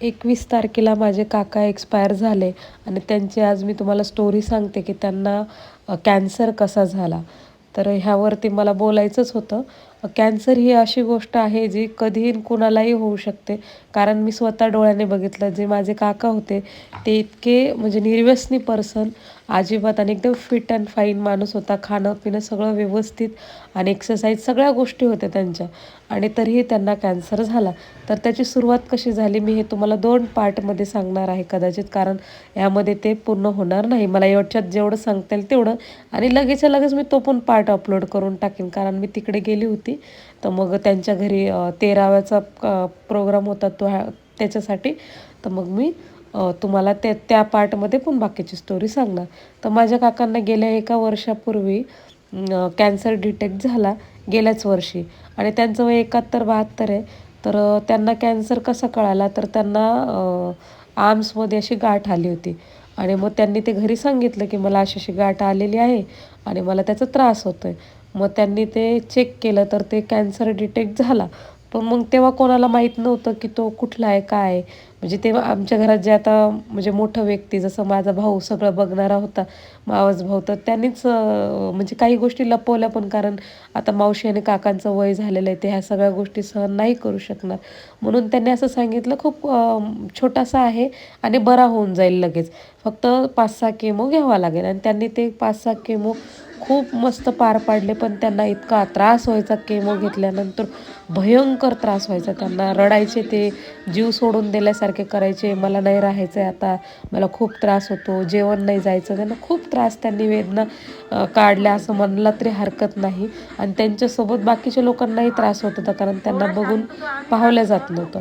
21 तारखेला माझे काका एक्सपायर झाले आणि त्यांची आज मी तुम्हाला स्टोरी सांगते की त्यांना कॅन्सर कसा झाला. तर ह्यावरती मला बोलायचंच होतं. कॅन्सर ही अशी गोष्ट आहे जी कधीही कुणालाही होऊ शकते. कारण मी स्वतः डोळ्याने बघितलं. जे माझे काका होते ते इतके म्हणजे निर्व्यसनी पर्सन, अजिबात आणि एकदम फिट अँड फाईन माणूस होता. खाणं-पिणं सगळं व्यवस्थित आणि एक्सरसाइज सगळ्या गोष्टी होत्या त्यांच्या आणि तरीही त्यांना कॅन्सर झाला. तर त्याची सुरुवात कशी झाली मी हे तुम्हाला 2 पार्टमध्ये सांगणार आहे कदाचित, कारण यामध्ये ते पूर्ण होणार नाही. मला याच्यात जेवढं सांगता येईल तेवढं आणि लगेचच्या लगेच मी तो पण पार्ट अपलोड करून टाकेन, कारण मी तिकडे गेली होती. तर मग त्यांच्या घरी 13व्याचा प्रोग्राम होता त्याच्यासाठी. तर मग मी तुम्हाला त्या पार्टमध्ये पण बाकीची स्टोरी सांगणार. तर माझ्या काकांना गेल्या 1 वर्षापूर्वी कॅन्सर डिटेक्ट झाला गेल्याच वर्षी आणि त्यांचं वय 71-72 आहे. तर त्यांना कॅन्सर कसा कळाला तर त्यांना आर्म्समध्ये अशी गाठ आली होती आणि मग त्यांनी ते घरी सांगितलं की मला अशी अशी गाठ आलेली आहे आणि मला त्याचा त्रास होतो आहे. मग त्यांनी ते चेक केलं तर ते कॅन्सर डिटेक्ट झाला. पण मग तेव्हा कोणाला माहीत नव्हतं की तो कुठला आहे, काय आहे? म्हणजे तेव्हा आमच्या घरात जे आता म्हणजे मोठं व्यक्ती जसं माझा भाऊ सगळं बघणारा होता, मावस भाऊ, तर त्यांनीच म्हणजे काही गोष्टी लपवल्या पण, कारण आता मावशी आणि काकांचं वय झालेलं आहे, ते ह्या सगळ्या गोष्टी सहन नाही करू शकणार. म्हणून त्यांनी असं सांगितलं खूप छोटासा आहे आणि बरा होऊन जाईल लगेच. फक्त 5-6 केमो घ्यावा लागेल आणि त्यांनी ते 5-6 केमो खूप मस्त पार पाडले. पण त्यांना इतका त्रास व्हायचा केमो घेतल्यानंतर, भयंकर त्रास व्हायचा त्यांना. रडायचे ते, जीव सोडून दिल्यासारखे करायचे. मला नाही राहायचं आहे आता, मला खूप त्रास होतो, जेवण नाही जायचं. त्यांना खूप त्रास, त्यांनी वेदना काढल्या असं म्हणायला तरी हरकत नाही. आणि त्यांच्यासोबत बाकीच्या लोकांनाही त्रास होत होता, कारण त्यांना बघून पाहिलं जात नव्हतं.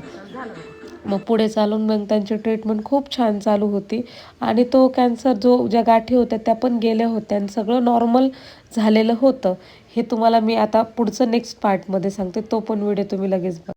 मग पुढे चालून मग त्यांची ट्रीटमेंट खूप छान चालू होती आणि तो कॅन्सर ज्या गाठी होत्या त्या पण गेल्या होत्या आणि सगळं नॉर्मल झालेलं होतं. हे तुम्हाला मी आता पुढचं नेक्स्ट पार्टमध्ये सांगते. तो पण व्हिडिओ तुम्ही लगेच बघा.